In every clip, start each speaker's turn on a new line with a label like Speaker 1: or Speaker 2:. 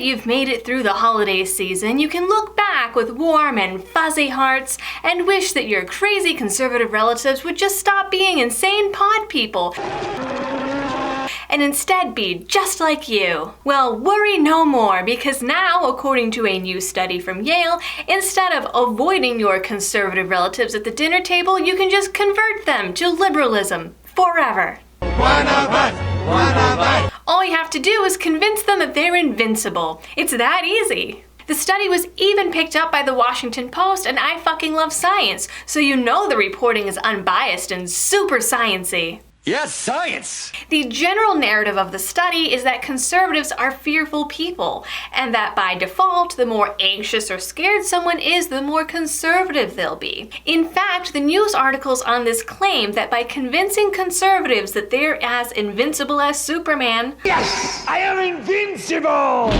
Speaker 1: that you've made it through the holiday season, you can look back with warm and fuzzy hearts and wish that your crazy conservative relatives would just stop being insane pod people and instead be just like you. Well, worry no more, because now, according to a new study from Yale, instead of avoiding your conservative relatives at the dinner table, you can just convert them to liberalism forever.
Speaker 2: One of us! One of us!
Speaker 1: All you have to do is convince them that they're invincible. It's that easy. The study was even picked up by the Washington Post, and I fucking love science, so you know the reporting is unbiased and super sciencey.
Speaker 2: Yes, science!
Speaker 1: The general narrative of the study is that conservatives are fearful people, and that by default, the more anxious or scared someone is, the more conservative they'll be. In fact, the news articles on this claim that by convincing conservatives that they're as invincible as Superman,
Speaker 2: Yes! I am invincible!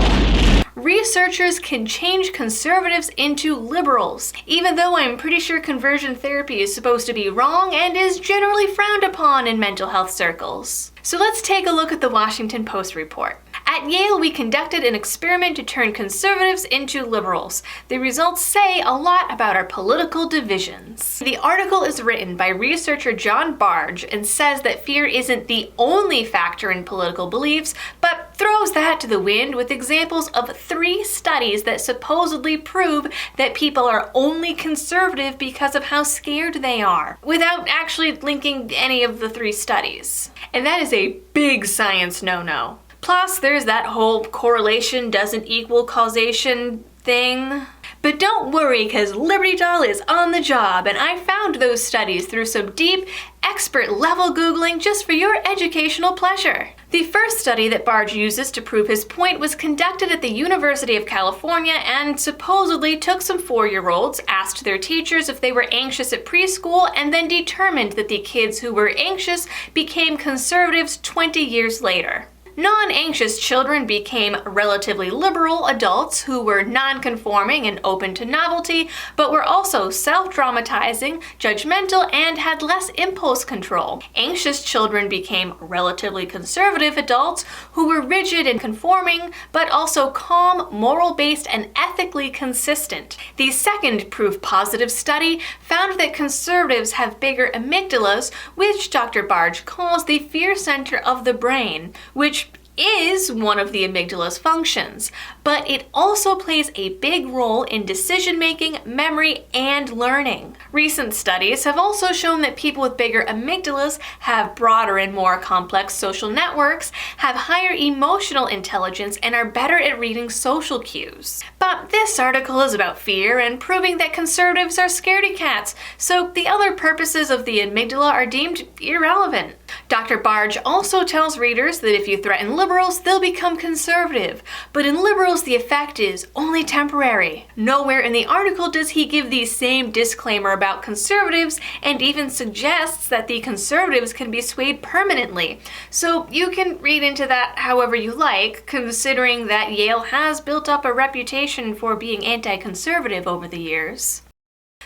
Speaker 1: researchers can change conservatives into liberals, even though I'm pretty sure conversion therapy is supposed to be wrong and is generally frowned upon in mental health circles. So let's take a look at the Washington Post report. At Yale, we conducted an experiment to turn conservatives into liberals. The results say a lot about our political divisions. The article is written by researcher John Barge and says that fear isn't the only factor in political beliefs, but throws that to the wind with examples of 3 studies that supposedly prove that people are only conservative because of how scared they are, without actually linking any of the 3 studies. And that is a big science no-no. Plus, there's that whole correlation doesn't equal causation thing. But don't worry, because Liberty Doll is on the job, and I found those studies through some deep, expert-level Googling just for your educational pleasure. The first study that Barge uses to prove his point was conducted at the University of California and supposedly took some 4-year-olds, asked their teachers if they were anxious at preschool, and then determined that the kids who were anxious became conservatives 20 years later. Non-anxious children became relatively liberal adults who were non-conforming and open to novelty, but were also self-dramatizing, judgmental, and had less impulse control. Anxious children became relatively conservative adults who were rigid and conforming, but also calm, moral-based, and ethically consistent. The second proof positive study found that conservatives have bigger amygdalas, which Dr. Barge calls the fear center of the brain, which is one of the amygdala's functions, but it also plays a big role in decision-making, memory, and learning. Recent studies have also shown that people with bigger amygdalas have broader and more complex social networks, have higher emotional intelligence, and are better at reading social cues. But this article is about fear and proving that conservatives are scaredy cats, so the other purposes of the amygdala are deemed irrelevant. Dr. Barge also tells readers that if you threaten liberals, they'll become conservative. But in liberals, the effect is only temporary. Nowhere in the article does he give the same disclaimer about conservatives, and even suggests that the conservatives can be swayed permanently. So you can read into that however you like, considering that Yale has built up a reputation for being anti-conservative over the years.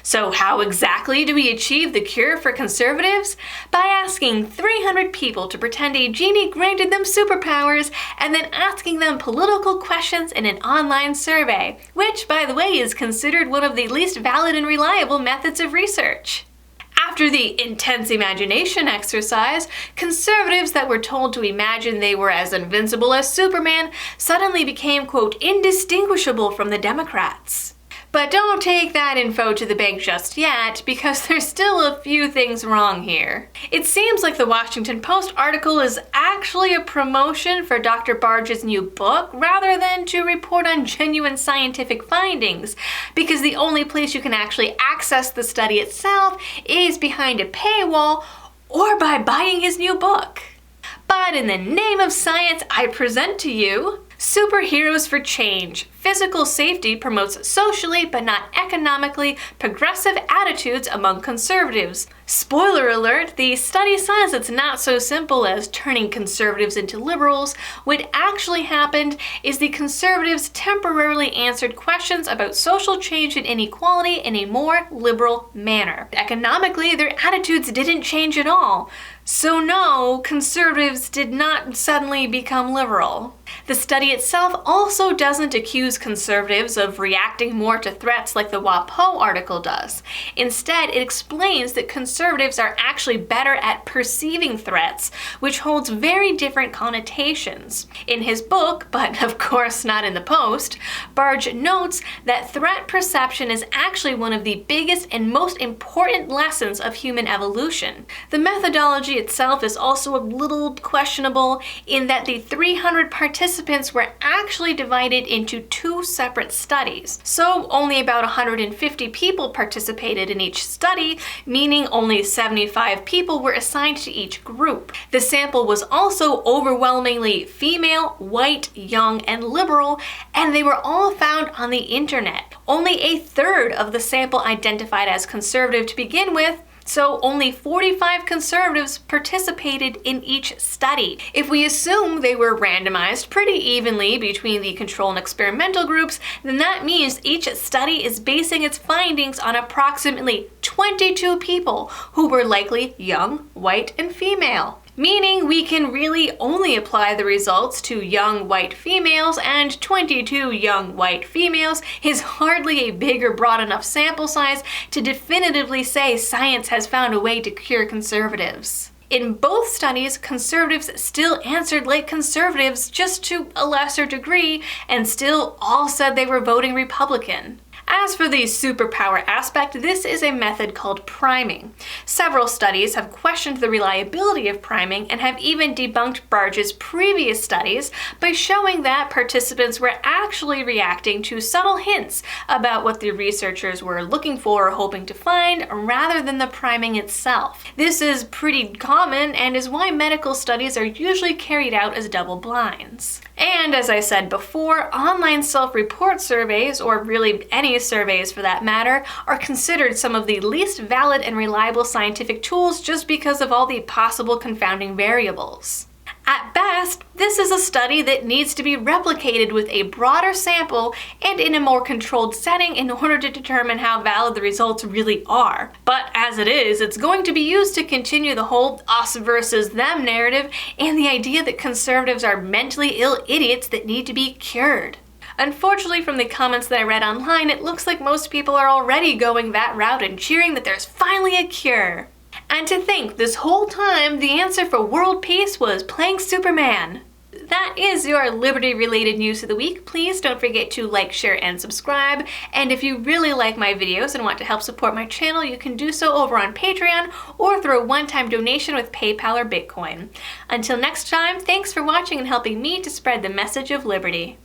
Speaker 1: So how exactly do we achieve the cure for conservatives? By asking 300 people to pretend a genie granted them superpowers, and then asking them political questions in an online survey, which, by the way, is considered one of the least valid and reliable methods of research. After the intense imagination exercise, conservatives that were told to imagine they were as invincible as Superman suddenly became, quote, indistinguishable from the Democrats. But don't take that info to the bank just yet, because there's still a few things wrong here. It seems like the Washington Post article is actually a promotion for Dr. Barge's new book, rather than to report on genuine scientific findings, because the only place you can actually access the study itself is behind a paywall or by buying his new book. But in the name of science, I present to you Superheroes for Change. Physical safety promotes socially but not economically progressive attitudes among conservatives. Spoiler alert, the study says it's not so simple as turning conservatives into liberals. What actually happened is the conservatives temporarily answered questions about social change and inequality in a more liberal manner. Economically, their attitudes didn't change at all. So no, conservatives did not suddenly become liberal. The study itself also doesn't accuse conservatives of reacting more to threats like the WAPO article does. Instead, it explains that conservatives are actually better at perceiving threats, which holds very different connotations. In his book, but of course not in the post, Barge notes that threat perception is actually one of the biggest and most important lessons of human evolution. The methodology itself is also a little questionable in that the 300 participants were actually divided into two separate studies. So only about 150 people participated in each study, meaning only 75 people were assigned to each group. The sample was also overwhelmingly female, white, young, and liberal, and they were all found on the internet. Only a third of the sample identified as conservative to begin with, so only 45 conservatives participated in each study. If we assume they were randomized pretty evenly between the control and experimental groups, then that means each study is basing its findings on approximately 22 people who were likely young, white, and female. Meaning we can really only apply the results to young white females, and 22 young white females is hardly a big or broad enough sample size to definitively say science has found a way to cure conservatives. In both studies, conservatives still answered like conservatives, just to a lesser degree, and still all said they were voting Republican. As for the superpower aspect, this is a method called priming. Several studies have questioned the reliability of priming and have even debunked Barge's previous studies by showing that participants were actually reacting to subtle hints about what the researchers were looking for or hoping to find, rather than the priming itself. This is pretty common and is why medical studies are usually carried out as double blinds. And as I said before, online self-report surveys, or really any surveys for that matter, are considered some of the least valid and reliable scientific tools just because of all the possible confounding variables. At best, this is a study that needs to be replicated with a broader sample and in a more controlled setting in order to determine how valid the results really are. But as it is, it's going to be used to continue the whole us versus them narrative and the idea that conservatives are mentally ill idiots that need to be cured. Unfortunately, from the comments that I read online, it looks like most people are already going that route and cheering that there's finally a cure. And to think, this whole time, the answer for world peace was playing Superman. That is your Liberty-related news of the week. Please don't forget to like, share, and subscribe. And if you really like my videos and want to help support my channel, you can do so over on Patreon or through a one-time donation with PayPal or Bitcoin. Until next time, thanks for watching and helping me to spread the message of liberty.